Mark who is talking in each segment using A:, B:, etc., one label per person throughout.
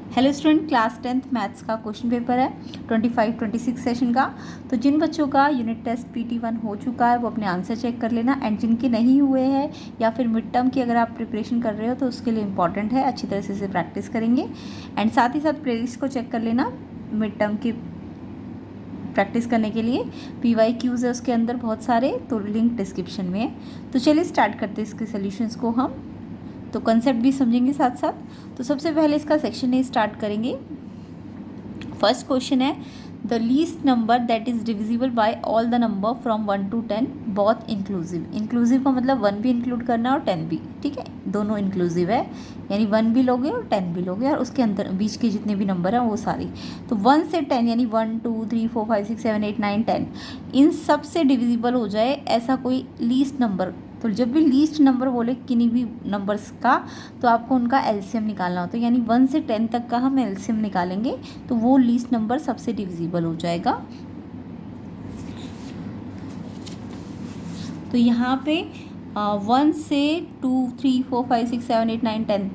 A: Hello student, class 10th maths का question paper है 25-26 session का। तो जिन बच्चों का यूनिट टेस्ट PT1 हो चुका है वो अपने आंसर चेक कर लेना, एंड जिनके नहीं हुए हैं या फिर मिड टर्म की अगर आप प्रिपरेशन कर रहे हो तो उसके लिए इंपॉर्टेंट है, अच्छी तरह से इसे प्रैक्टिस करेंगे। एंड साथ ही साथ प्लेलिस्ट को चेक कर लेना मिड टर्म की प्रैक्टिस करने के लिए। PYQs है उसके अंदर बहुत सारे, तो लिंक डिस्क्रिप्शन में है। तो चलिए स्टार्ट करते हैं इसके सोल्यूशंस को हम, तो कंसेप्ट भी समझेंगे साथ साथ। तो सबसे पहले इसका सेक्शन ए स्टार्ट करेंगे। फर्स्ट क्वेश्चन है the least number that is divisible by all the number from 1 to 10 both inclusive. Inclusive का मतलब 1 भी इंक्लूड करना और 10 भी, ठीक है, दोनों इंक्लूसिव है, यानी 1 भी लोगे और 10 भी लोगे और उसके अंदर बीच के जितने भी नंबर हैं वो सारे। तो 1 से 10 यानी 1 2 3 4 5 6 7 8 9 10 इन सब से डिविजिबल हो जाए ऐसा कोई लीस्ट नंबर। तो जब भी लीस्ट नंबर बोले किन्हीं भी नंबर्स का तो आपको उनका एलसीएम निकालना होता है, यानी 1 से 10 तक का हम एलसीएम निकालेंगे तो वो लीस्ट नंबर सबसे डिविजिबल हो जाएगा। तो यहाँ पे 1 से 2 3 4 5 6 7 8 9 10,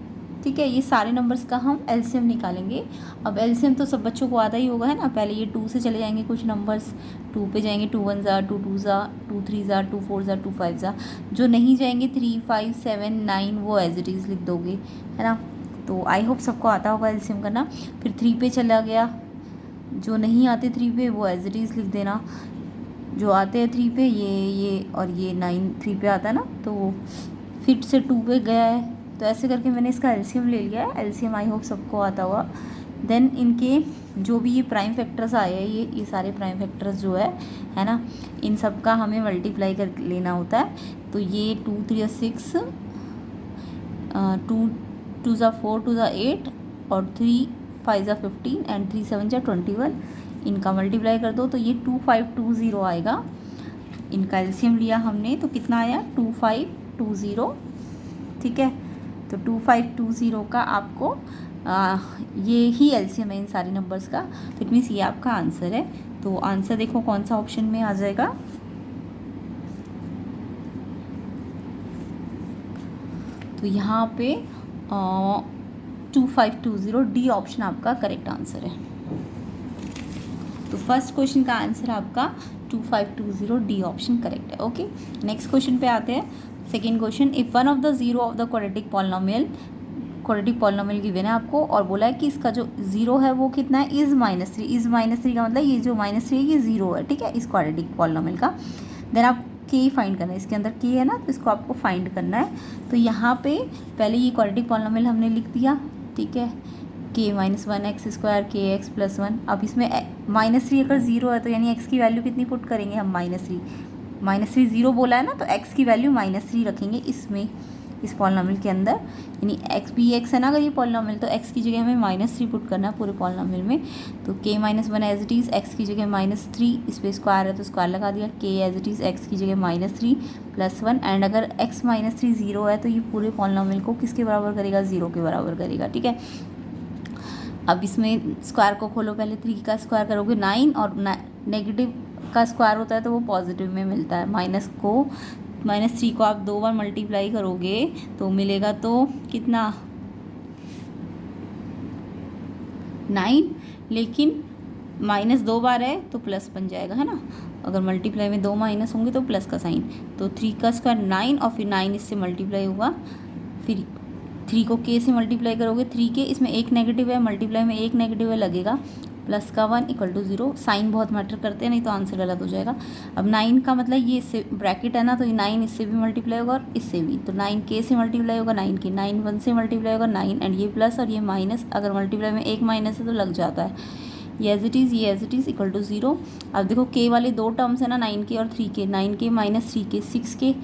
A: ठीक है, ये सारे नंबर्स का हम एलसीएम निकालेंगे। अब एलसीएम तो सब बच्चों को आता ही होगा, है ना। पहले ये 2 से चले जाएंगे कुछ नंबर्स, 2 पे जाएंगे, 2 1 ज़ा 2 2 ज़ा 2 3 ज़ा 2 4 ज़ा 2 5 ज़ा। जो नहीं जाएंगे 3 5 7 9 वो एज इट इज़ लिख दोगे, है ना। तो आई होप सबको आता होगा एलसीएम करना। फिर 3 पे चला गया, जो नहीं आते 3 पे वो एज इट इज़ लिख देना, जो आते हैं 3 पे ये और ये 9 3 पे आता है ना, तो फिर से 2 पे गया है। तो ऐसे करके मैंने इसका एलसीएम ले लिया है। एलसीएम आई होप सबको आता होगा। देन इनके जो भी ये प्राइम फैक्टर्स आए हैं, ये सारे प्राइम फैक्टर्स जो है ना, इन सब का हमें मल्टीप्लाई कर लेना होता है। तो ये 2 3 6 2 2 ज़ा 4 2 ज़ा 8 और 3 5 ज़ा 15 एंड 3 7 ज़ा 21, इनका मल्टीप्लाई कर दो तो ये 2520 आएगा। इनका एलसीएम लिया हमने तो कितना आया 2520, ठीक है। तो 2520 का आपको ये ही एलसीएम है इन सारे नंबर्स का, तो इट मीन्स ये आपका आंसर है। तो आंसर देखो कौन सा ऑप्शन में आ जाएगा। तो यहाँ पे 2520 डी ऑप्शन आपका करेक्ट आंसर है। तो फर्स्ट क्वेश्चन का आंसर आपका 2520 डी ऑप्शन करेक्ट है। ओके, नेक्स्ट क्वेश्चन पे आते हैं। Second question, if one of the zero of the quadratic polynomial given है आपको और बोला है कि इसका जो जीरो है वो कितना है, इज -3। इज -3 का मतलब ये जो -3 है ये जीरो है, ठीक है, इस क्वाड्रेटिक पॉलिनोमियल का। देन आप के फाइंड करना है, इसके अंदर के है ना, तो इसको आपको फाइंड करना है। तो यहाँ पे पहले ये क्वाड्रेटिक पॉलिनोमियल हमने लिख दिया, ठीक है, k -1 x² kx + 1। अब इसमें -3 अगर जीरो है तो यानी x की वैल्यू कितनी पुट करेंगे हम, -3 जीरो बोला है ना, तो x की वैल्यू -3 रखेंगे इसमें, इस पॉलिनोमियल के अंदर, यानी x भी x है ना अगर ये पॉलिनोमियल, तो x की जगह हमें -3 पुट करना है पूरे पॉलिनोमियल में। तो k -1 as it is, x की जगह -3, इस पर स्क्वायर है तो स्क्वायर लगा दिया, k as it is x की जगह -3 + 1। एंड अगर x -3 जीरो है तो ये पूरे पॉलिनोमियल को किसके बराबर करेगा, जीरो के बराबर करेगा, ठीक है। अब इसमें स्क्वायर को खोलो, पहले 3 का स्क्वायर करोगे 9, और नेगेटिव का स्क्वायर होता है तो वो पॉजिटिव में मिलता है। -3 को आप 2 बार मल्टीप्लाई करोगे तो मिलेगा तो कितना 9, लेकिन -2 बार है तो प्लस बन जाएगा, है ना। अगर मल्टीप्लाई में 2 माइनस होंगे तो प्लस का साइन। तो 3 का स्क्वायर 9 और फिर 9 इससे मल्टीप्लाई होगा, फिर 3 को k से मल्टीप्लाई करोगे 3 के, इसमें एक नेगेटिव है, मल्टीप्लाई में एक नेगेटिव है लगेगा, प्लस का 1 = 0। साइन बहुत मैटर करते हैं, नहीं तो आंसर गलत हो जाएगा। अब 9 का मतलब ये इससे ब्रैकेट है ना, तो ये 9 इससे भी मल्टीप्लाई होगा और इससे भी, तो 9 k से मल्टीप्लाई होगा 9 के, 9 1 से मल्टीप्लाई होगा 9, एंड ये प्लस और ये माइनस, अगर मल्टीप्लाई में एक माइनस है तो लग जाता है, ये एज इट इज़ = 0। अब देखो k वाले 2 टर्म्स है ना, 9k और 3k, 9k - 3k 6k,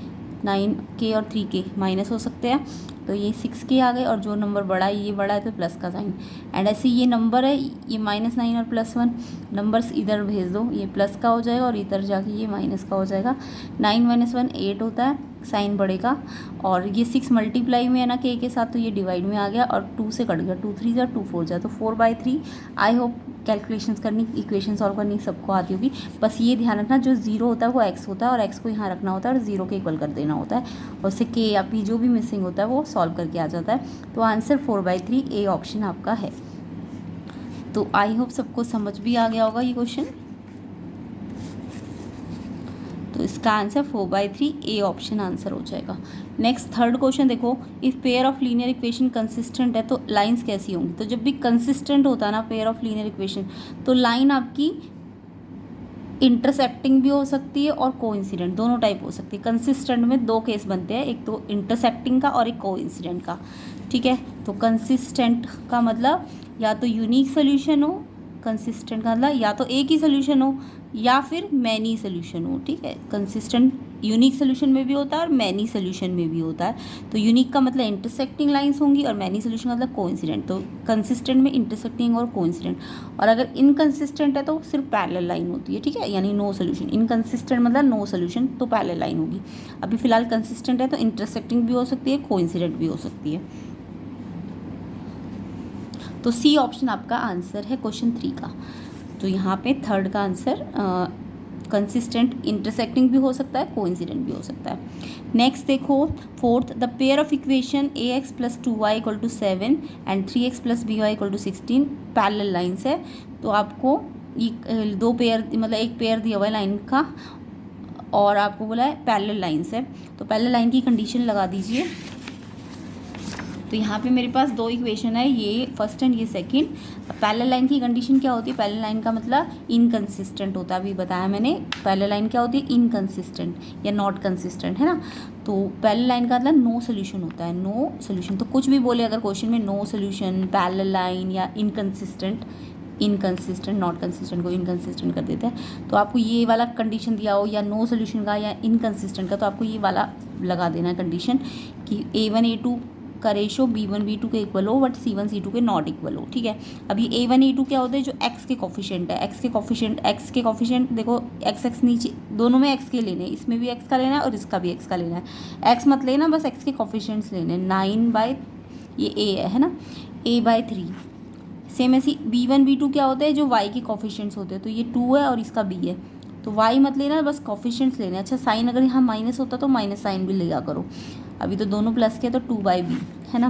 A: 9k और 3k माइनस हो सकते हैं, तो ये 6k आ गए, और जो नंबर बड़ा है ये बड़ा है तो प्लस का साइन। एंड ऐसे ये नंबर है, ये -9 और +1 नंबर्स इधर भेज दो, ये प्लस का हो जाएगा और इधर जाके ये माइनस का हो जाएगा। 9 - 1 8 होता है, साइन बढ़ेगा, और ये 6 मल्टीप्लाई में है ना k के साथ, तो ये डिवाइड में आ गया और 2 से कट गया, 2 3 जा 2 4 जा, तो 4/3। आई होप कैलकुलेशंस करनी, इक्वेशन सॉल्व करनी सबको आती होगी। बस ये ध्यान रखना जो जीरो होता है वो x होता है, और x को यहाँ रखना होता है और जीरो के इक्वल कर देना होता है, और उससे k या p जो भी मिसिंग होता है वो सॉल्व करके आ जाता है। तो आंसर 4/3 ए ऑप्शन आपका है। तो आई होप सबको समझ भी आ गया होगा ये क्वेश्चन। तो इसका आंसर 4/3 ए ऑप्शन आंसर हो जाएगा। नेक्स्ट थर्ड क्वेश्चन देखो, if pair of linear equation consistent है तो लाइंस कैसी होंगी। तो जब भी कंसिस्टेंट होता है ना पेयर ऑफ लीनियर इक्वेशन, तो लाइन आपकी इंटरसेक्टिंग भी हो सकती है और कोइंसिडेंट, दोनों टाइप हो सकती है। कंसिस्टेंट में दो केस बनते हैं, एक तो इंटरसेक्टिंग का और एक कोइंसिडेंट का, ठीक है। तो कंसिस्टेंट का मतलब या तो यूनिक सोल्यूशन हो, कंसिस्टेंट का मतलब या तो एक ही सोल्यूशन हो या फिर मैनी सोल्यूशन हो, ठीक है। कंसिस्टेंट यूनिक सोल्यूशन में भी होता है और मैनी सोल्यूशन में भी होता है। तो यूनिक का मतलब इंटरसेक्टिंग लाइंस होंगी और मैनी सोल्यूशन का मतलब कोइंसिडेंट। तो कंसिस्टेंट में इंटरसेक्टिंग और कोइंसिडेंट, और अगर इनकंसिस्टेंट है तो सिर्फ पैरेलल लाइन होती है, ठीक है, यानी नो सोल्यूशन। इनकंसिस्टेंट मतलब नो सोल्यूशन, तो पैरेलल लाइन होगी। अभी फिलहाल कंसिस्टेंट है तो इंटरसेक्टिंग भी हो सकती है, कोइंसिडेंट भी हो सकती है। तो सी ऑप्शन आपका आंसर है क्वेश्चन 3 का। तो यहाँ पे थर्ड का आंसर कंसिस्टेंट इंटरसेक्टिंग भी हो सकता है, कोइंसिडेंट भी हो सकता है। नेक्स्ट देखो fourth, the pair of equation ax + 2y = 7 and 3x + by = 16 parallel lines है। तो आपको ये दो पेयर मतलब एक पेयर दिया हुआ है लाइन का और आपको बोला है पैरेलल लाइन्स है। तो पैरेलल लाइन की कंडीशन लगा दीजिए। तो यहाँ पे मेरे पास दो इक्वेशन है, ये फर्स्ट एंड ये सेकंड। पैरेलल लाइन की कंडीशन क्या होती है, पैरेलल लाइन का मतलब इनकंसिस्टेंट होता है। अभी बताया मैंने, पैरेलल लाइन क्या होती है, इनकंसिस्टेंट या नॉट कंसिस्टेंट, है ना। तो पैरेलल लाइन का मतलब नो सोल्यूशन होता है, नो सोल्यूशन। तो कुछ भी बोले अगर क्वेश्चन में नो सोल्यूशन, पैरेलल लाइन या इनकंसिस्टेंट, नॉट कंसिस्टेंट को इनकंसिस्टेंट कर देते हैं। तो आपको ये वाला कंडीशन दिया हो या नो सोल्यूशन का या इनकंसिस्टेंट का, तो आपको ये वाला लगा देना है कंडीशन कि A1 A2 का रेशो B1 B2 के इक्वल हो बट C1 C2 के नॉट इक्वल हो, ठीक है। अब ये A1 A2 क्या होता है, जो x के कोफिशिएंट है, x के कोफिशिएंट देखो x नीचे दोनों में x के लेने, इसमें भी x का लेना है और इसका भी x का लेना है। x मत लेना, बस x के कोफिशिएंट्स लेने। 9 ये a है ना, a/3। सेम ऐसी B1 B2 क्या होता है, जो y के कोफिशिएंट्स होते हैं। तो ये 2 है और इसका b है, तो y मत लेना, बस कोफिशिएंट्स लेने। अच्छा साइन अगर यहाँ माइनस होता तो माइनस साइन भी लिया करो। अभी तो दोनों प्लस के, तो 2/b है ना।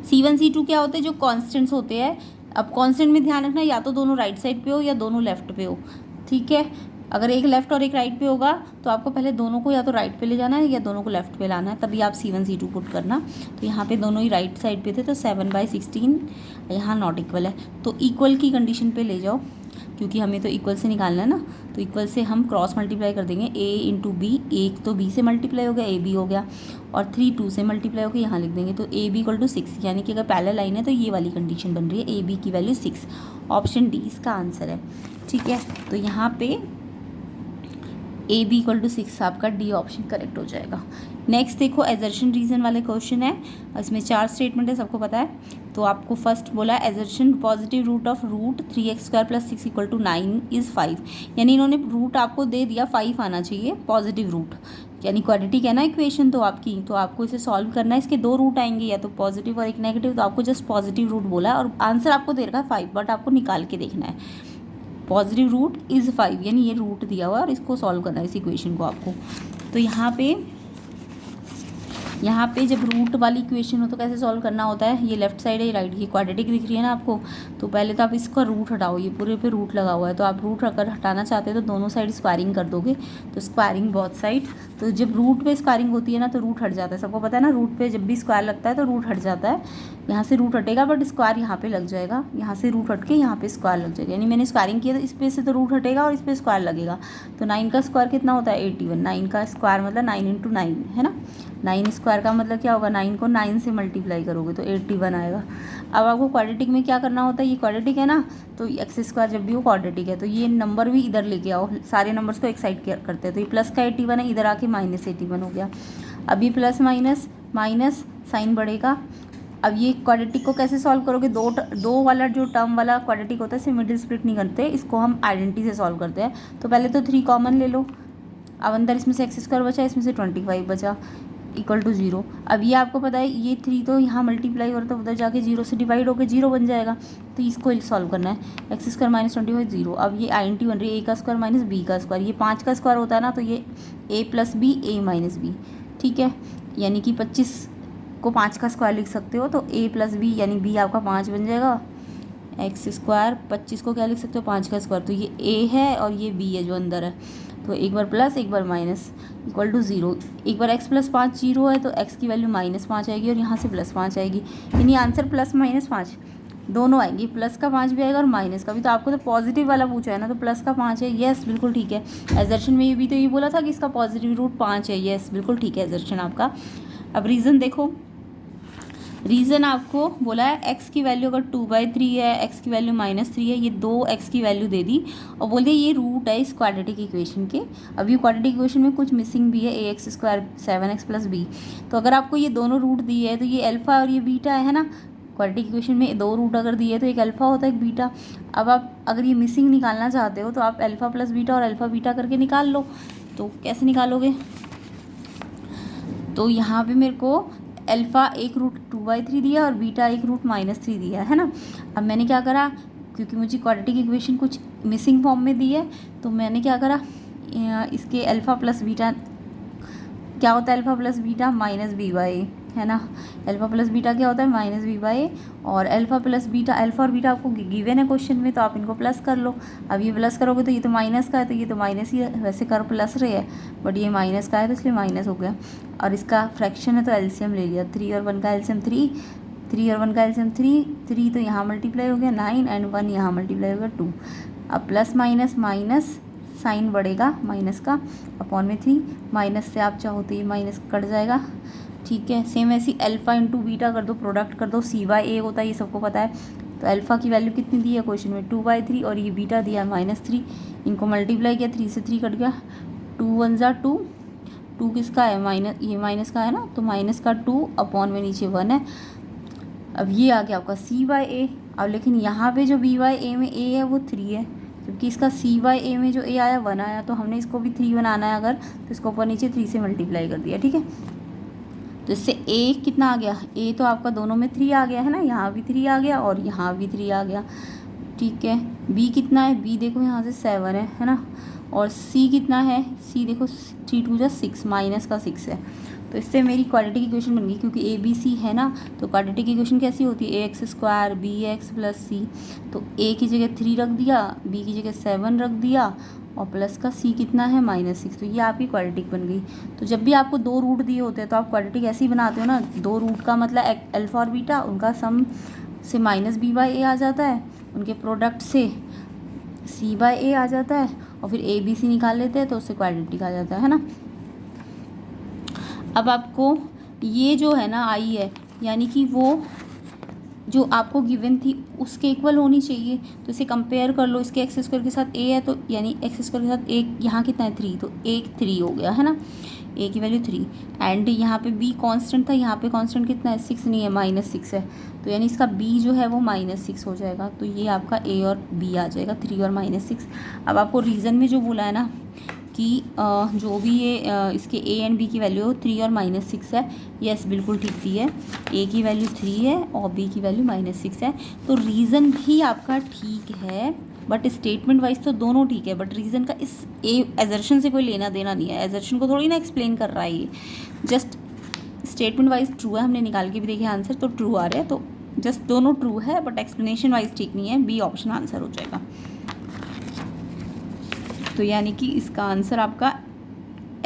A: C1 C2 क्या होते हैं, जो कांस्टेंट्स होते हैं। अब कांस्टेंट में ध्यान रखना, या तो दोनों राइट साइड पे हो या दोनों लेफ्ट पे हो, ठीक है। अगर एक लेफ्ट और एक राइट पे होगा तो आपको पहले दोनों को या तो राइट पे ले जाना है या दोनों को लेफ्ट पे लाना है, तभी आप C1 C2 पुट करना। तो यहाँ पे दोनों ही राइट साइड पे थे, तो 7/16 यहाँ नॉट इक्वल है, तो इक्वल की कंडीशन पे ले जाओ, क्योंकि हमें तो इक्वल से निकालना है ना। तो इक्वल से हम क्रॉस मल्टीप्लाई कर देंगे, a × b, एक तो b से मल्टीप्लाई हो गया, ab हो गया, और 3 2 से मल्टीप्लाई होकर यहाँ लिख देंगे। तो ab = 6, यानी कि अगर पैरेलल लाइन है तो ये वाली कंडीशन बन रही है, ab की वैल्यू 6। ऑप्शन डी इसका आंसर है, ठीक है। तो यहाँ पे AB = 6 आपका डी ऑप्शन करेक्ट हो जाएगा। नेक्स्ट देखो एजर्शन रीजन वाले क्वेश्चन है, इसमें 4 स्टेटमेंट है, सबको पता है। तो आपको फर्स्ट बोला assertion positive root of root 3x² + 6 = 9 is 5, यानी इन्होंने रूट आपको दे दिया 5 आना चाहिए पॉजिटिव रूट, यानी क्वाड्रेटिक है ना इक्वेशन तो आपकी, तो आपको इसे सॉल्व करना है। इसके 2 रूट आएंगे, या तो पॉजिटिव और एक नेगेटिव, तो आपको जस्ट पॉजिटिव रूट बोला है और आंसर आपको दे रखा है 5, बट आपको निकाल के देखना है। पॉजिटिव रूट इज़ 5, यानी ये रूट दिया हुआ है और इसको सॉल्व करना है इस इक्वेशन को आपको। तो यहाँ पे जब रूट वाली इक्वेशन हो तो कैसे सॉल्व करना होता है, ये लेफ्ट साइड है, ये राइट की क्वाड्रेटिक दिख रही है ना आपको। तो पहले तो आप इसका रूट हटाओ, ये पूरे पे रूट लगा हुआ है, तो आप रूट अगर हटाना चाहते हैं तो दोनों साइड स्क्वायरिंग कर दोगे, तो स्क्वायरिंग बोथ साइड। तो जब रूट पे स्क्वायरिंग होती है ना तो रूट हट जाता है, सबको पता है ना, रूट पे जब भी स्क्वायर लगता है तो रूट हट जाता है। यहाँ से रूट हटेगा बट स्क्वायर यहाँ पे लग जाएगा, यहाँ से रूट हट के यहाँ पे स्क्वायर लग जाएगा, यानी मैंने स्क्वायरिंग किया तो इस पे से तो रूट हटेगा और इस पे स्क्वायर लगेगा। तो 9 का स्क्वायर कितना होता है 81, 9 का स्क्वायर मतलब 9 × 9 है ना। 9 स्क्वायर का मतलब क्या होगा, 9 को 9 से मल्टीप्लाई करोगे तो 81 आएगा। अब आपको क्वाड्रेटिक में क्या करना होता है, ये क्वाड्रेटिक है ना, तो x² जब भी वो क्वाड्रेटिक है तो ये नंबर भी इधर लेके आओ, सारे नंबर्स को एक साइड करते हैं। तो ये प्लस का 81 है, इधर आके -81 हो गया। अब ये प्लस माइनस साइन बढ़ेगा। अब ये क्वाड्रेटिक को कैसे सॉल्व करोगे, दो वाला जो टर्म वाला क्वाड्रेटिक होता है इसे मिडिल स्प्लिट नहीं करते, इसको हम आइडेंटिटी से सॉल्व करते हैं। तो पहले तो 3 कॉमन ले लो, अब अंदर इसमें से x² बचा, इसमें से 25 बचा, = 0। अब ये आपको पता है ये 3 तो यहाँ मल्टीप्लाई हो रहा था, उधर जाके 0 से डिवाइड होकर 0 बन जाएगा, तो इसको सॉल्व करना है। x² - 25 0। अब ये आइडेंटिटी बन रही है a² - b का, ये 5 का स्क्वायर होता है ना, तो ये a + b a - b, ठीक है, यानी कि 25 को 5 का स्क्वायर लिख सकते हो, तो a + b यानी b आपका 5 बन जाएगा, एक्स स्क्वायर 25 को क्या लिख सकते हो 5 का स्क्वायर, तो ये ए है और ये बी है जो अंदर है, तो एक बार प्लस एक बार माइनस इक्वल टू 0। एक बार x प्लस 5 जीरो है तो x की वैल्यू -5 आएगी और यहाँ से +5 आएगी, यानी आंसर +-5 दोनों आएंगी, प्लस का 5 भी आएगा और माइनस का भी। तो आपको तो पॉजिटिव वाला पूछा है ना, तो प्लस का 5 है, यस बिल्कुल ठीक है। एजर्शन में ये भी तो ये बोला था कि इसका पॉजिटिव रूट 5 है, यस बिल्कुल ठीक है एजर्शन आपका। अब रीज़न देखो, रीज़न आपको बोला है x की वैल्यू अगर 2/3 है, x की वैल्यू -3 है, ये 2x की वैल्यू दे दी और बोल दिया ये रूट है इस क्वाड्रेटिक इक्वेशन के। अब ये क्वाड्रेटिक इक्वेशन में कुछ मिसिंग भी है, ax स्क्वायर 7x + b। तो अगर आपको ये दोनों रूट दिए है तो ये अल्फ़ा और ये बीटा है ना, क्वाड्रेटिक इक्वेशन में 2 रूट अगर दिए तो एक अल्फ़ा होता है एक बीटा। अब आप अगर ये मिसिंग निकालना चाहते हो तो आप अल्फ़ा + बीटा और अल्फ़ा बीटा करके निकाल लो। तो कैसे निकालोगे, तो यहाँ पे मेरे को अल्फ़ा एक रूट 2/3 दिया और बीटा एक रूट -3 दिया है ना। अब मैंने क्या करा, क्योंकि मुझे क्वाड्रेटिक इक्वेशन कुछ मिसिंग फॉर्म में दी है, तो मैंने क्या करा, इसके अल्फ़ा + बीटा क्या होता है, अल्फ़ा + बीटा -b/a है ना। अल्फ़ा + बीटा क्या होता है -b/a, और अल्फ़ा + बीटा, अल्फ़ा और बीटा आपको गिवन है क्वेश्चन में, तो आप इनको प्लस कर लो। अब ये प्लस करोगे तो ये तो माइनस का है, तो ये तो माइनस ही है, वैसे कर प्लस रहे है बट ये माइनस का है तो इसलिए माइनस हो गया। और इसका फ्रैक्शन है तो एलसीएम ले लिया, 3 और 1 का एलसीएम 3, 3 और 1 का एलसीएम 3 तो यहाँ मल्टीप्लाई हो गया 9 एंड 1 यहाँ मल्टीप्लाई हो गया 2। अब प्लस माइनस माइनस साइन बढ़ेगा माइनस का, अपॉन में 3, माइनस से आप चाहो तो ये माइनस कट जाएगा, ठीक है। सेम ऐसी अल्फ़ा इंटू बीटा कर दो, प्रोडक्ट कर दो, c/a होता है, ये सबको पता है। तो अल्फ़ा की वैल्यू कितनी दी है क्वेश्चन में 2/3 और ये बीटा दिया -3, इनको मल्टीप्लाई किया 3 से 3 कट गया, 2 1 ज़ा 2, 2 किसका है माइनस, ये माइनस का है ना, तो माइनस का 2 अपॉन में नीचे 1 है। अब ये आ गया आपका c/a। अब लेकिन यहाँ पे जो b/a में a है वो 3 है, जबकि इसका c/a में जो a आया 1 आया, तो हमने इसको भी 3 बनाना है अगर, तो इसको ऊपर नीचे 3 से मल्टीप्लाई कर दिया, ठीक है। तो इससे a कितना आ गया, a तो आपका दोनों में 3 आ गया है ना, यहाँ भी 3 आ गया और यहाँ भी 3 आ गया, ठीक है। b कितना है, b देखो यहाँ से 7 है ना, और c कितना है, c देखो 3 2 = 6, माइनस का 6 है। तो इससे मेरी क्वाड्रेटिक इक्वेशन बन गई, क्योंकि ए बी सी है ना, तो क्वाड्रेटिक इक्वेशन कैसी होती है, ax स्क्वायर bx + c। तो a की जगह 3 रख दिया, b की जगह 7 रख दिया और प्लस का c कितना है -6, तो ये आपकी क्वाड्रेटिक बन गई। तो जब भी आपको 2 रूट दिए होते हैं तो आप क्वाड्रेटिक ऐसे ही बनाते हो ना, 2 रूट का मतलब अल्फ़ा और बीटा, उनका सम से -b/a आ जाता है, उनके प्रोडक्ट से c/a आ जाता है और फिर a b c निकाल लेते हैं तो उससे क्वाड्रेटिक आ जाता है ना। अब आपको ये जो है ना आई है, यानी कि वो जो आपको गिवन थी उसके इक्वल होनी चाहिए, तो इसे कंपेयर कर लो, इसके एक्स स्क्वायर के साथ a है, तो यानी एक्स स्क्वायर के साथ एक यहाँ कितना है 3, तो एक 3 हो गया है ना, a की वैल्यू 3 एंड यहाँ पे b कांस्टेंट था, यहाँ पे कांस्टेंट कितना है 6 नहीं है -6 है, तो यानी इसका b जो है वो -6 हो जाएगा। तो ये आपका a और b आ जाएगा 3 और -6। अब आपको रीज़न में जो बोला है ना कि जो भी ये इसके a एंड b की वैल्यू 3 और -6 है, यस बिल्कुल ठीक दी है, a की वैल्यू 3 है और b की वैल्यू -6 है, तो रीज़न भी आपका ठीक है, बट स्टेटमेंट वाइज तो दोनों ठीक है, बट रीज़न का इस एजर्शन से कोई लेना देना नहीं है, एजर्शन को थोड़ी ना एक्सप्लेन कर रहा है ये, जस्ट स्टेटमेंट वाइज ट्रू है, हमने निकाल के भी देखे आंसर तो ट्रू आ रहे हैं, तो जस्ट दोनों ट्रू है बट एक्सप्लेनेशन वाइज ठीक नहीं है, बी ऑप्शन आंसर हो जाएगा। तो यानी कि इसका आंसर आपका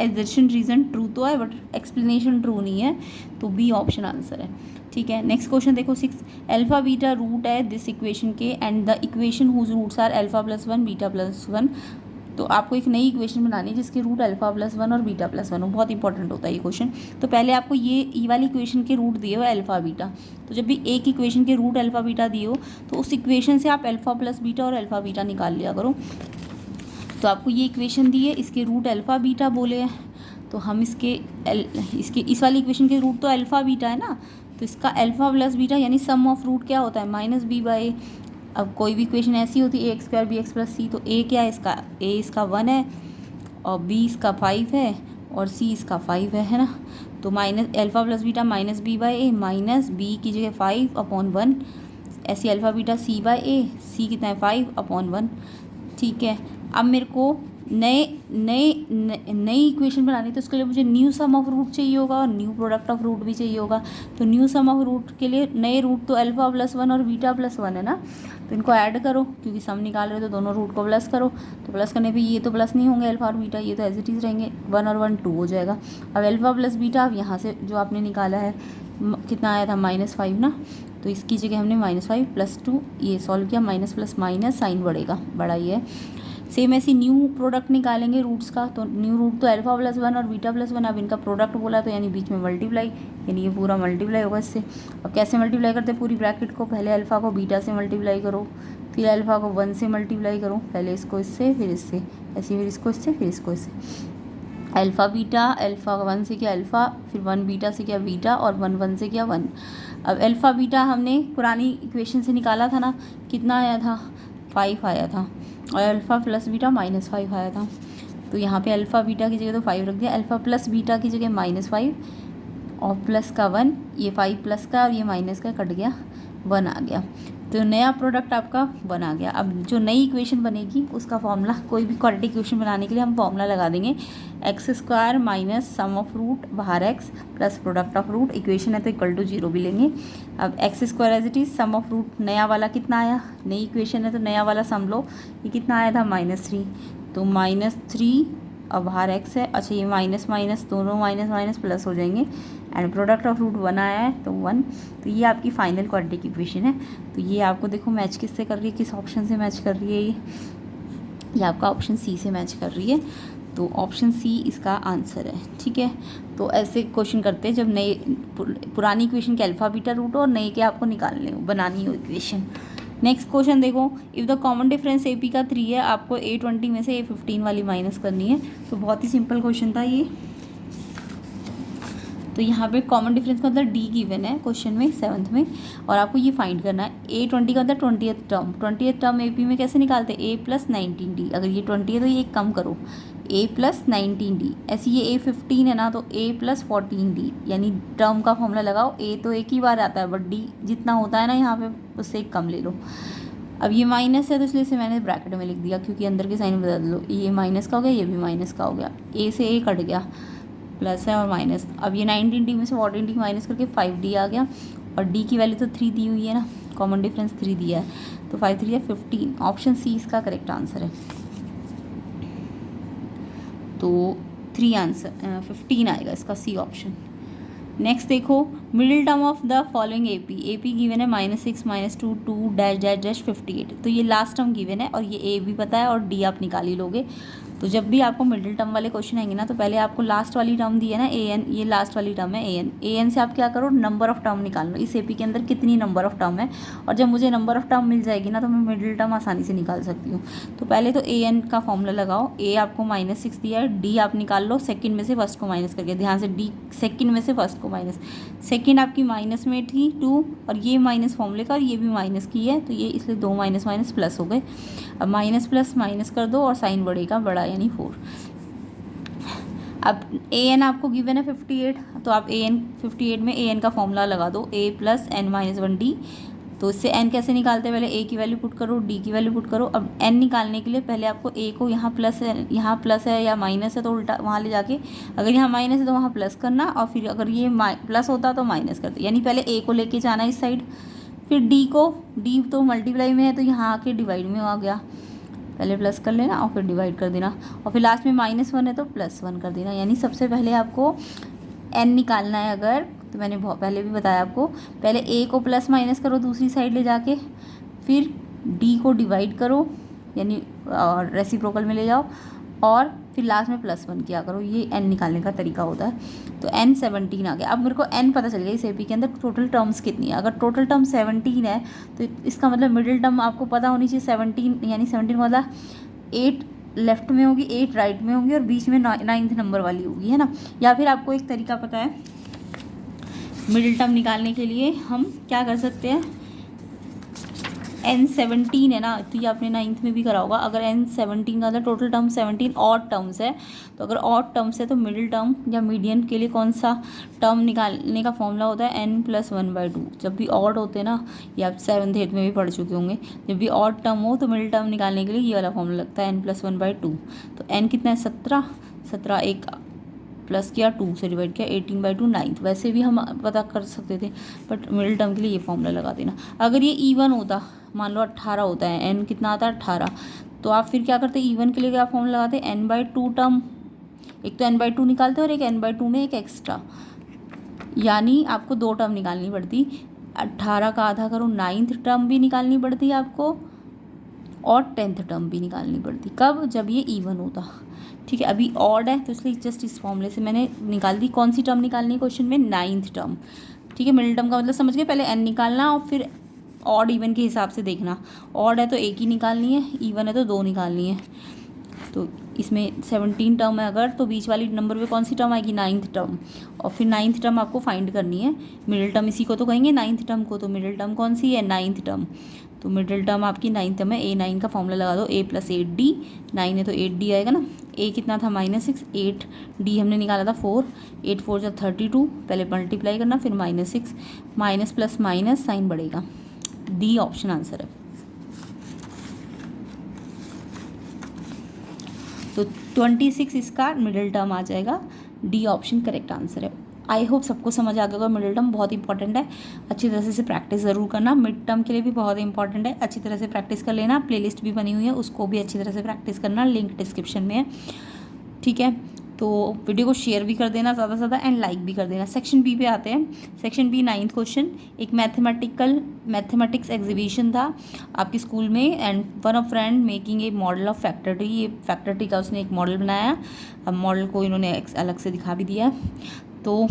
A: एजर्शन रीज़न ट्रू तो है बट एक्सप्लेनेशन ट्रू नहीं है, तो बी ऑप्शन आंसर है, ठीक है। नेक्स्ट क्वेश्चन देखो 6, अल्फ़ा बीटा रूट है दिस इक्वेशन के and the equation whose roots are alpha +1 beta +1। तो आपको एक नई इक्वेशन बनानी है जिसके रूट अल्फ़ा +1 और बीटा +1 हो, बहुत इंपॉर्टेंट होता है ये क्वेश्चन। तो पहले आपको ये वाली इक्वेशन के रूट दिए हो अल्फ़ा बीटा, तो जब भी एक इक्वेशन के रूट अल्फ़ा बीटा दिए हो तो उस इक्वेशन से आप अल्फ़ा + बीटा और अल्फ़ा बीटा निकाल लिया करो। तो आपको ये इक्वेशन दी है, इसके रूट अल्फ़ा बीटा बोले हैं, तो हम इसके इस वाली इक्वेशन के रूट तो अल्फ़ा बीटा है ना, तो इसका अल्फ़ा + बीटा यानी सम ऑफ रूट क्या होता है -b/a। अब कोई भी इक्वेशन ऐसी होती है a² bx + c, तो a क्या है इसका, a इसका 1 है और b इसका 5 है और c इसका 5 है ना, तो alpha + beta -b/a minus b की जगह 5/1, ऐसी अल्फ़ा बीटा c/a, c कितना है 5/1, ठीक है। अब मेरे को नए नए नई इक्वेशन बनानी तो उसके लिए मुझे न्यू सम ऑफ रूट चाहिए होगा और न्यू प्रोडक्ट ऑफ रूट भी चाहिए होगा। तो न्यू सम ऑफ रूट के लिए नए रूट तो अल्फा प्लस वन और बीटा प्लस वन है ना, तो इनको ऐड करो, क्योंकि सम निकाल रहे हो तो दोनों रूट को प्लस करो। तो प्लस करने पे ये तो प्लस नहीं होंगे अल्फा और बीटा, ये तो एज इट इज़ रहेंगे, 1 और 1 2 हो जाएगा। अब अल्फा प्लस बीटा अब यहाँ से जो आपने निकाला है कितना आया था -5 ना, तो इसकी जगह हमने -5 + 2 ये सॉल्व किया, माइनस प्लस माइनस साइन बढ़ेगा, बड़ा ही है। सेम ऐसी न्यू प्रोडक्ट निकालेंगे रूट्स का, तो न्यू रूट तो अल्फा प्लस वन और बीटा प्लस वन, अब इनका प्रोडक्ट बोला तो यानी बीच में मल्टीप्लाई, यानी ये पूरा मल्टीप्लाई होगा इससे। अब कैसे मल्टीप्लाई करते हैं पूरी ब्रैकेट को, पहले अल्फा को बीटा से मल्टीप्लाई करो, फिर अल्फा को 1 से मल्टीप्लाई करो, पहले इसको इससे फिर इससे, ऐसे फिर इसको इससे फिर इसको इससे। अल्फ़ा बीटा, अल्फ़ा 1 से किया अल्फ़ा, फिर 1 बीटा से किया बीटा और 1 1 से किया 1। अब अल्फ़ा बीटा हमने पुरानी इक्वेशन से निकाला था ना, कितना आया था 5 आया था, और अल्फ़ा प्लस बीटा -5 आया था। तो यहाँ पे अल्फ़ा बीटा की जगह तो 5 रख दिया, अल्फ़ा प्लस बीटा की जगह -5 और प्लस का 1, ये 5 प्लस का और ये माइनस का कट गया, 1 आ गया। तो नया प्रोडक्ट आपका 1 आ गया। अब जो नई इक्वेशन बनेगी उसका फॉर्मूला, कोई भी क्वाड्रेटिक इक्वेशन बनाने के लिए हम फॉर्मूला लगा देंगे, x² minus sum of root बाहर x plus product of root, equation है तो = 0 भी लेंगे। अब x² as it is, sum of root नया वाला कितना आया, नई इक्वेशन है तो नया वाला सम लो, ये कितना आया था -3, तो -3 अब बाहर x है, अच्छा ये माइनस माइनस दोनों माइनस माइनस प्लस हो जाएंगे, एंड प्रोडक्ट ऑफ रूट 1 आया है तो 1। तो ये आपकी फाइनल क्वाड्रेटिक इक्वेशन है। तो ये आपको देखो मैच किससे कर रही है, किस ऑप्शन से मैच कर रही है, ये आपका ऑप्शन सी से मैच कर रही है। तो ऑप्शन सी इसका आंसर है, ठीक है। तो ऐसे क्वेश्चन करते हैं जब नए पुरानी इक्वेशन के अल्फ़ा बीटा रूट हो और नए के आपको निकालने हो, बनानी हो इक्वेशन। नेक्स्ट क्वेश्चन देखो, if the common difference A P का 3 है, आपको A20 में से A15 वाली माइनस करनी है। तो बहुत ही सिंपल क्वेश्चन था ये। तो यहाँ पे कॉमन डिफरेंस का मतलब डी गिवन है क्वेश्चन में 7th में, और आपको ये फाइंड करना है। A20 का मतलब 20th term, 20th term AP में कैसे निकालते हैं, A + 19D, अगर ये 20 है तो ये कम करो, A + 19D। ऐसे ये A15 है ना, तो A + 14D, यानी टर्म का फॉर्मूला लगाओ, A तो एक ही बार आता है बट D जितना होता है ना यहाँ पे उससे एक कम ले लो। अब ये माइनस है तो इसलिए से मैंने ब्रैकेट में लिख दिया, क्योंकि अंदर के साइन बदल लो, ये माइनस का हो गया, ये भी माइनस का हो गया, A से A कट गया, प्लस है और माइनस। अब ये 19D में से 14D माइनस करके 5D आ गया, और D की वैल्यू तो 3 दी हुई है ना, कॉमन डिफरेंस 3 दिया है, तो 5 3 है 15। ऑप्शन सी इसका करेक्ट आंसर है। तो 3 आंसर 15 आएगा इसका, सी ऑप्शन। नेक्स्ट देखो, middle term of the following AP given है -6 -2 2 डैश 58। तो ये लास्ट टर्म गिवन है और ये A भी पता है और D आप निकाल ही लोगे। तो जब भी आपको मिडिल टर्म वाले क्वेश्चन आएंगे ना, तो पहले आपको लास्ट वाली टर्म दी है ना AN, ये लास्ट वाली टर्म है AN से आप क्या करो, नंबर ऑफ टर्म निकाल लो, इस AP के अंदर कितनी नंबर ऑफ टर्म है, और जब मुझे नंबर ऑफ टर्म मिल जाएगी ना तो मैं मिडिल टर्म आसानी से निकाल सकती हूँ। तो पहले तो AN का फॉर्मूला लगाओ, A आपको -6 दिया है, D आप निकाल लो सेकंड में से फर्स्ट को माइनस करके, ध्यान से D सेकंड में से फर्स्ट को माइनस, सेकंड आपकी माइनस में थी 2 और ये माइनस फॉर्मूले का और ये भी माइनस की है, तो ये इसलिए 2 माइनस माइनस प्लस हो गए। अब माइनस प्लस माइनस कर दो और साइन बढ़ेगा, बड़ा यानी 4। अब AN आपको गिवन है 58, तो आप AN 58 में AN का फॉर्मूला लगा दो, A + n - 1D। तो इससे n कैसे निकालते हैं, पहले A की वैल्यू पुट करो, D की वैल्यू पुट करो। अब n निकालने के लिए पहले आपको A को यहाँ प्लस है या माइनस है तो उल्टा वहाँ ले जाके, अगर यहाँ माइनस है तो वहाँ प्लस करना, और फिर अगर ये प्लस होता तो माइनस करते, यानी पहले A को लेके जाना इस साइड, फिर D तो मल्टीप्लाई में है तो यहाँ आके डिवाइड में आ गया, पहले प्लस कर लेना और फिर डिवाइड कर देना, और फिर लास्ट में -1 है तो +1 कर देना। यानी सबसे पहले आपको n निकालना है अगर, तो मैंने पहले भी बताया आपको, पहले A को प्लस माइनस करो दूसरी साइड ले जाके, फिर D को डिवाइड करो यानी और रेसिप्रोकल में ले जाओ, और फिर लास्ट में +1 किया करो। ये n निकालने का तरीका होता है। तो n 17 आ गया। अब मेरे को n पता चल गया इस AP के अंदर टोटल टर्म्स कितनी है। अगर टोटल टर्म 17 है तो इसका मतलब मिडिल टर्म आपको पता होनी चाहिए 17, यानी 17 मतलब 8 लेफ्ट में होगी, 8 राइट में होंगी और बीच में 9th नंबर वाली होगी, है ना। या फिर आपको एक तरीका पता है मिडिल टर्म निकालने के लिए, हम क्या कर सकते हैं, n17 है ना, तो ये आपने 9th में भी करा होगा। अगर n17 का टोटल टर्म 17 ऑड टर्म्स है, तो अगर ऑड टर्म्स है तो मिडिल टर्म या मीडियन के लिए कौन सा टर्म निकालने का फॉर्मूला होता है, n+1/2। जब भी ऑड होते हैं ना, ये आप 7th 8th में भी पढ़ चुके होंगे, जब भी ऑड टर्म हो तो मिडिल टर्म निकालने के लिए ये वाला फॉर्मूला लगता है n+1/2। तो n कितना है 17 एक प्लस किया 2 से डिवाइड किया 18/2 9th। वैसे भी हम पता कर सकते थे, बट मिडिल टर्म के लिए ये फॉर्मूला लगा देना। अगर ये इवन होता, मान लो 18 होता है, n कितना आता है 18, तो आप फिर क्या करते, इवन के लिए क्या फॉर्मूला लगाते, n/2 टर्म, एक तो n/2 निकालते और एक n/2 में एक एक्स्ट्रा, यानी आपको 2 टर्म निकालनी पड़ती। 18 का आधा करो 9th टर्म भी निकालनी पड़ती है आपको, और 10th टर्म भी निकालनी पड़ती। कब, जब ये इवन होता। ठीक है, अभी ऑड है तो इसलिए जस्ट इस फॉर्मूले से मैंने निकाल दी। कौन सी टर्म निकालनी है क्वेश्चन में, 9th टर्म। ठीक है, मिडिल टर्म का मतलब समझ गए, पहले n निकालना और फिर ऑड इवन के हिसाब से देखना। ऑड है तो एक ही निकालनी है, इवन है तो 2 निकालनी है। तो इसमें 17 टर्म है अगर, तो बीच वाली नंबर पे कौन सी टर्म आएगी, 9th टर्म। और फिर 9th टर्म आपको फाइंड करनी है। मिडिल टर्म इसी को तो कहेंगे 9th टर्म को, तो मिडिल टर्म कौन सी है, 9th टर्म। तो मिडिल टर्म आपकी 9th टर्म है, a9 का फॉर्मूला लगा दो, a + 8d। 9 है तो 8d आएगा ना, a कितना था -6, 8d हमने निकाला था 4, 8 4 जब 32, पहले मल्टीप्लाई करना फिर -6, माइनस प्लस माइनस साइन बढ़ेगा। डी ऑप्शन आंसर है। तो 26 इसका मिडिल टर्म आ जाएगा, डी ऑप्शन करेक्ट आंसर है। आई होप सबको समझ आ गया होगा। मिडिल टर्म बहुत इंपॉर्टेंट है, अच्छी तरह से प्रैक्टिस ज़रूर करना। मिड टर्म के लिए भी बहुत इंपॉर्टेंट है, अच्छी तरह से प्रैक्टिस कर लेना। प्लेलिस्ट भी बनी हुई है, उसको भी अच्छी तरह से प्रैक्टिस करना, लिंक डिस्क्रिप्शन में है। ठीक है, तो वीडियो को शेयर भी कर देना ज़्यादा से ज़्यादा, एंड लाइक भी कर देना। सेक्शन बी पे आते हैं। सेक्शन बी 9th क्वेश्चन, एक मैथमेटिक्स एग्जीबिशन था आपके स्कूल में, and one of friend making a model of factor tree. ये फैक्टर ट्री का उसने एक मॉडल बनाया। अब मॉडल को इन्होंने अलग से दिखा भी दिया, तो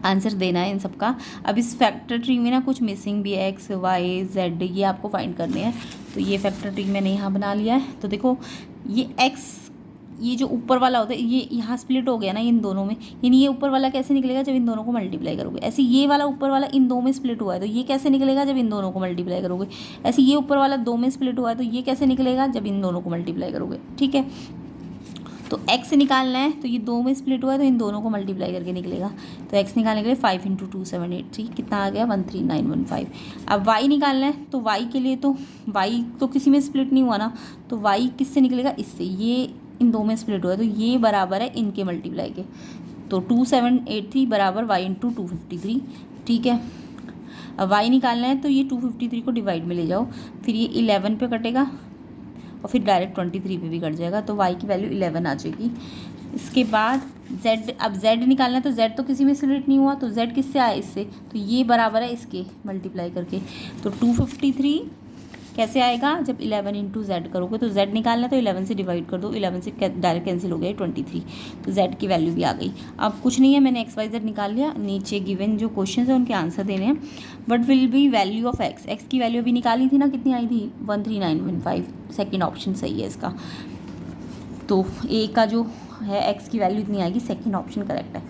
A: आंसर देना है इन सब का। अब इस फैक्टर ट्री में ना कुछ मिसिंग भी है, x y z, ये आपको फाइंड करने हैं। तो ये फैक्टर ट्री मैंने यहाँ बना लिया है। तो देखो ये x, ये जो ऊपर वाला होता है ये यहाँ स्प्लिट हो गया ना इन दोनों में, यानी ये ऊपर वाला कैसे निकलेगा, जब इन दोनों को मल्टीप्लाई करोगे। ऐसे ये वाला ऊपर वाला इन दो में स्प्लिट हुआ है, तो ये कैसे निकलेगा, जब इन दोनों को मल्टीप्लाई करोगे। ऐसे ये ऊपर वाला 2 में स्प्लिट हुआ है, तो ये कैसे निकलेगा, जब इन दोनों को मल्टीप्लाई करोगे। ठीक है, तो x निकालना है, तो ये 2 में स्प्लिट हुआ है, तो इन दोनों को मल्टीप्लाई करके निकलेगा। तो x निकालने के लिए 5 × 2 7 8 3 कितना आ गया, 13915। अब y निकालना है, तो y के लिए तो y तो किसी में स्प्लिट नहीं हुआ ना, तो y किससे निकलेगा, इससे। ये इन 2 में स्प्लिट हुआ है, तो ये बराबर है इनके मल्टीप्लाई के। तो 2783 बराबर y × 253। ठीक है, अब y निकालना है, तो ये 253 को डिवाइड में ले जाओ, फिर ये 11 पे कटेगा और फिर डायरेक्ट 23 पे भी कट जाएगा, तो y की वैल्यू 11 आ जाएगी। इसके बाद z, अब z निकालना है, तो z तो किसी में स्प्लिट नहीं हुआ, तो z किससे आया, इससे। तो ये बराबर है इसके मल्टीप्लाई करके। तो 253 कैसे आएगा, जब 11 × z करोगे, तो z निकालना है, तो 11 से डिवाइड कर दो, 11 से डायरेक्ट कैंसिल हो गया 23, तो z की वैल्यू भी आ गई। अब कुछ नहीं है, मैंने XYZ निकाल लिया। नीचे गिवन जो क्वेश्चन है उनके आंसर देने हैं। What will be value of x की वैल्यू अभी निकाली थी ना, कितनी आई थी, 13915। सेकेंड ऑप्शन सही है इसका। तो a का जो है x की वैल्यू इतनी आएगी, सेकेंड ऑप्शन करेक्ट है।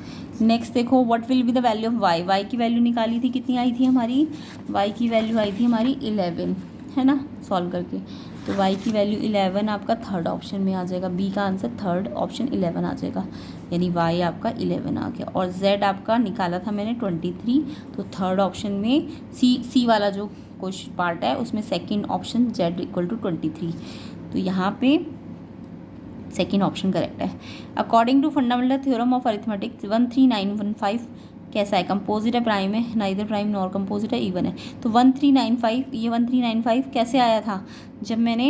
A: नेक्स्ट देखो, what will be the value of y की वैल्यू निकाली थी, कितनी आई थी हमारी, y की वैल्यू आई थी हमारी 11, है ना, सॉल्व करके। तो y की वैल्यू 11 आपका थर्ड ऑप्शन में आ जाएगा, b का आंसर थर्ड ऑप्शन 11 आ जाएगा, यानी y आपका 11 आ गया। और z आपका निकाला था मैंने 23, तो थर्ड ऑप्शन में c वाला जो क्वेश्चन पार्ट है उसमें सेकंड ऑप्शन z = 23, तो यहाँ पे सेकंड ऑप्शन करेक्ट है। According to fundamental theorem of arithmetics 13915 कैसा है, कंपोजिट है, प्राइम है, नाइदर प्राइम नॉर कंपोजिट है, इवन है। तो 1395, ये 1395 कैसे आया था, जब मैंने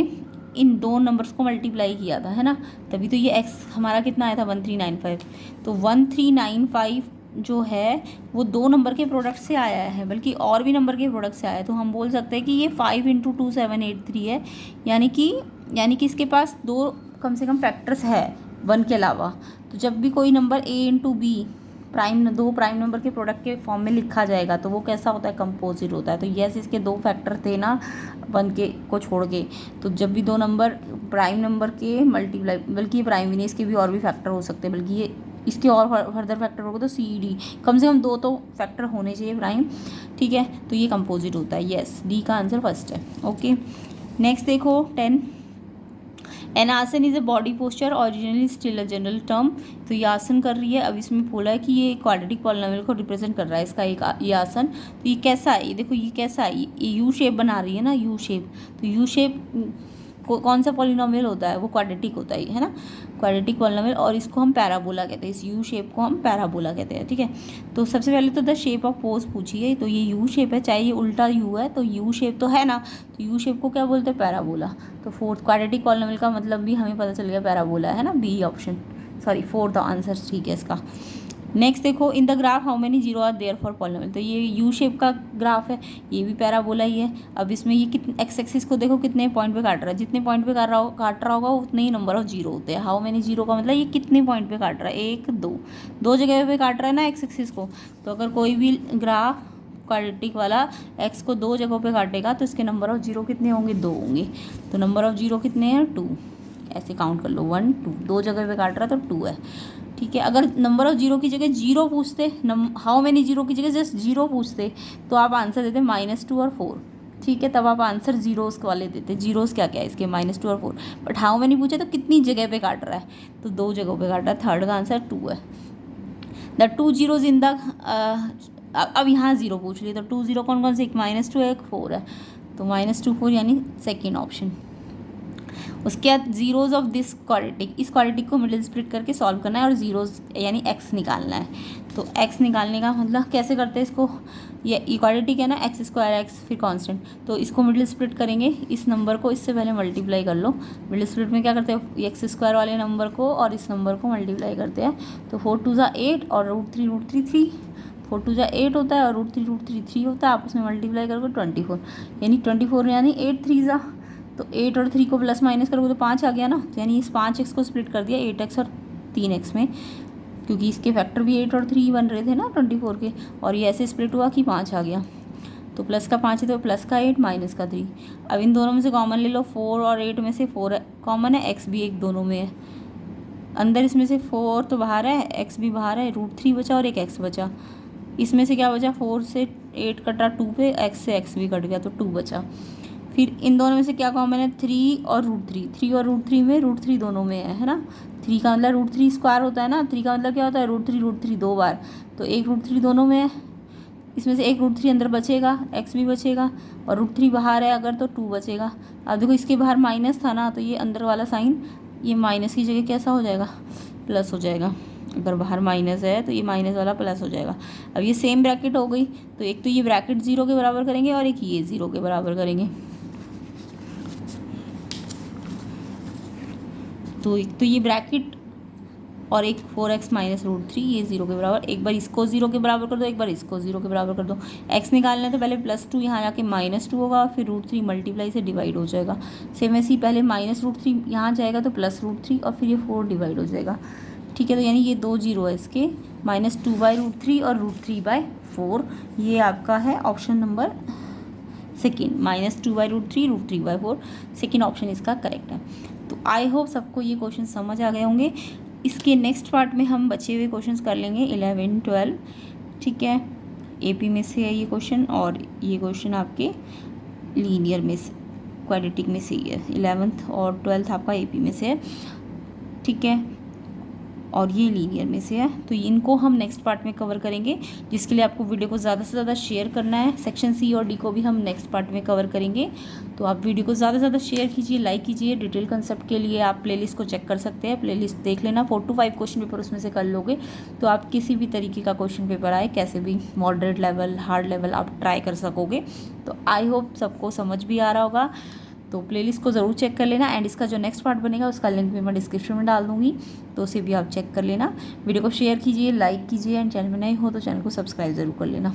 A: इन 2 नंबर्स को मल्टीप्लाई किया था, है ना, तभी तो ये x हमारा कितना आया था 1395। तो 1395 जो है वो 2 नंबर के प्रोडक्ट से आया है, बल्कि और भी नंबर के प्रोडक्ट से आया है। तो हम बोल सकते हैं कि ये 5 × 2783 है, यानी कि इसके पास 2 कम से कम फैक्टर्स है 1 के अलावा। तो जब भी कोई number a × b prime 2 prime number के प्रोडक्ट के फॉर्म में लिखा जाएगा, तो वो कैसा होता है, कंपोजिट होता है। तो यस, इसके 2 फैक्टर थे ना 1 के को छोड़ के, तो जब भी 2 नंबर प्राइम नंबर के मल्टीप्लाई, बल्कि ये प्राइम भी नहीं, इसके भी और भी फैक्टर हो सकते हैं, बल्कि ये इसके और फर्दर फैक्टर होगा तो सी डी, कम से कम 2 तो फैक्टर होने चाहिए प्राइम, ठीक है। तो ये कंपोजिट होता है, यस डी का आंसर फर्स्ट है। ओके नेक्स्ट देखो 10, एन आसन is a body posture originally still a general term. तो ये आसन कर रही है, अब इसमें बोला है कि ये क्वाड्रेटिक पॉलिनोमियल को रिप्रेजेंट कर रहा है इसका एक ये आसन। तो ये कैसा है, ये देखो ये कैसा है, ये यू शेप बना रही है ना, यू शेप। तो यू शेप कौन सा पॉलिनोमियल होता है, वो क्वाड्रेटिक होता है ना, क्वाड्रेटिक पॉलिनोमियल। और इसको हम पैराबोला कहते हैं, इस यू शेप को हम पैराबोला कहते हैं, ठीक है। तो सबसे पहले तो द शेप ऑफ पोज पूछी है, तो ये यू शेप है, चाहे ये उल्टा यू है तो यू शेप तो है ना, तो यू शेप को क्या बोलते हैं, पैराबोला। तो फोर्थ क्वाड्रेटिक पॉलिनोमियल का मतलब भी हमें पता चल गया पैराबोला है ना, B option, sorry fourth answer ठीक है इसका। नेक्स्ट देखो in the graph how many zero are there for polynomial. तो ये यू शेप का ग्राफ है, ये भी पैराबोला ही है। अब इसमें ये कितने एक्स एक्सिस को देखो कितने पॉइंट पे काट रहा है, जितने पॉइंट पे काट रहा होगा उतने ही नंबर ऑफ जीरो होते हैं। हाउ मेनी जीरो का मतलब ये कितने पॉइंट पे काट रहा है, 1 2 जगह पे काट रहा है ना एक्स एक्सिस को। तो अगर कोई भी ग्राफ क्वाड्रेटिक वाला एक्स को 2 जगहों पे काटेगा तो इसके नंबर ऑफ जीरो कितने होंगे, 2 होंगे। तो नंबर ऑफ जीरो कितने हैं, 2, ऐसे काउंट कर लो 1 2, 2 जगह पे काट रहा है तो 2 है, ठीक है। अगर नंबर ऑफ जीरो की जगह जीरो पूछते, हाउ मेनी जीरो की जगह जस्ट जीरो पूछते तो आप आंसर देते -2 और 4, ठीक है। तब आप आंसर जीरोस वाले देते, जीरोस क्या क्या है इसके -2 और 4। बट हाउ मेनी पूछे तो कितनी जगह पे काट रहा है, तो 2 जगहों पे काट रहा है, थर्ड का आंसर 2 है। द 2 जीरोज इन द, अब यहाँ जीरो पूछ रही है तो 2 जीरो कौन कौन से, एक -2 है एक 4 है, तो -2 4 यानी सेकेंड ऑप्शन। उसके बाद जीरोज ऑफ दिस क्वाड्रेटिक, इस क्वाड्रेटिक को मिडिल स्प्लिट करके सॉल्व करना है और जीरोज यानी एक्स निकालना है। तो एक्स निकालने का मतलब कैसे करते हैं इसको, ये क्वाड्रेटिक है ना, एक्स स्क्वायर एक्स फिर कांस्टेंट, तो इसको मिडिल स्प्लिट करेंगे, इस नंबर को इससे पहले मल्टीप्लाई कर लो। मिडिल स्प्लिट में क्या करते हैं, एक्स स्क्वायर वाले नंबर को और इस नंबर को मल्टीप्लाई करते हैं। तो 4 2 ज़ा 8 और √3 3, 4 2 ज़ा 8 होता है और √3 3 होता है, आपस में मल्टीप्लाई करोगे 24, यानी 24 यानी 8 3 ज़ा, तो 8 और 3 को प्लस माइनस करोगे तो 5 आ गया ना, तो यानी इस 5x को स्प्लिट कर दिया 8x और 3x में, क्योंकि इसके फैक्टर भी 8 और 3 बन रहे थे ना 24 के, और ये ऐसे स्प्लिट हुआ कि 5 आ गया। तो प्लस का 5 है तो प्लस का 8 माइनस का 3। अब इन दोनों में से कॉमन ले लो, 4 और 8 में से 4 कॉमन है, x भी एक दोनों में है, अंदर इसमें से 4 तो बाहर है, x भी बाहर है, √3 बचा और एक x बचा। इसमें से क्या बचा, 4 से 8 कटा 2 पे, x से x भी कट गया तो 2 बचा। फिर इन दोनों में से क्या कॉमन है, 3 और √3, 3 और √3 में, √3 दोनों में है ना, 3 का मतलब √3 स्क्वायर होता है ना, 3 का मतलब क्या होता है, √3 2 बार, तो एक √3 दोनों में है, इसमें से एक √3 अंदर बचेगा, x भी बचेगा, और √3 बाहर है अगर तो 2 बचेगा। अब देखो इसके बाहर माइनस था ना, तो ये अंदर वाला साइन ये माइनस की जगह कैसा हो जाएगा, प्लस हो जाएगा। अगर बाहर माइनस है तो ये माइनस वाला प्लस हो जाएगा। अब ये सेम ब्रैकेट हो गई, तो एक तो ये ब्रैकेट 0 के बराबर करेंगे और एक ये 0 के बराबर करेंगे। तो एक तो ये ब्रैकेट और एक 4x माइनस √3, ये 0 के बराबर, एक बार इसको 0 के बराबर कर दो, एक बार इसको 0 के बराबर कर दो। x निकालना है तो पहले +2 यहाँ जाके -2 होगा, फिर √3 मल्टीप्लाई से डिवाइड हो जाएगा। सेम ऐसे ही पहले -√3 यहाँ जाएगा तो +√3 और फिर ये 4 डिवाइड हो जाएगा, ठीक है। तो यानी ये 2 जीरो है इसके, -2/√3 और √3/4, ये आपका है option number second, -2/√3 √3/4, second option इसका करेक्ट है। तो आई होप सबको ये क्वेश्चन समझ आ गए होंगे। इसके नेक्स्ट पार्ट में हम बचे हुए क्वेश्चंस कर लेंगे 11 12, ठीक है। एपी में से है ये क्वेश्चन, और ये क्वेश्चन आपके लीनियर में से, क्वाड्रेटिक में से ही है। 11th और 12th आपका एपी में से है, ठीक है, और ये लीनियर में से है। तो इनको हम नेक्स्ट पार्ट में कवर करेंगे, जिसके लिए आपको वीडियो को ज़्यादा से ज़्यादा शेयर करना है। सेक्शन सी और डी को भी हम नेक्स्ट पार्ट में कवर करेंगे, तो आप वीडियो को ज़्यादा से ज़्यादा शेयर कीजिए, लाइक कीजिए। डिटेल कंसेप्ट के लिए आप प्लेलिस्ट को चेक कर सकते हैं, प्लेलिस्ट देख लेना, 4 to 5 क्वेश्चन पेपर उसमें से कर लोगे तो आप किसी भी तरीके का क्वेश्चन पेपर आए, कैसे भी मॉडरेट लेवल हार्ड लेवल आप ट्राई कर सकोगे। तो आई होप सबको समझ भी आ रहा होगा। तो प्लेलिस्ट को ज़रूर चेक कर लेना, एंड इसका जो नेक्स्ट पार्ट बनेगा उसका लिंक भी मैं डिस्क्रिप्शन में डाल दूँगी, तो उसे भी आप चेक कर लेना। वीडियो को शेयर कीजिए, लाइक कीजिए, एंड चैनल में नए हो तो चैनल को सब्सक्राइब ज़रूर कर लेना।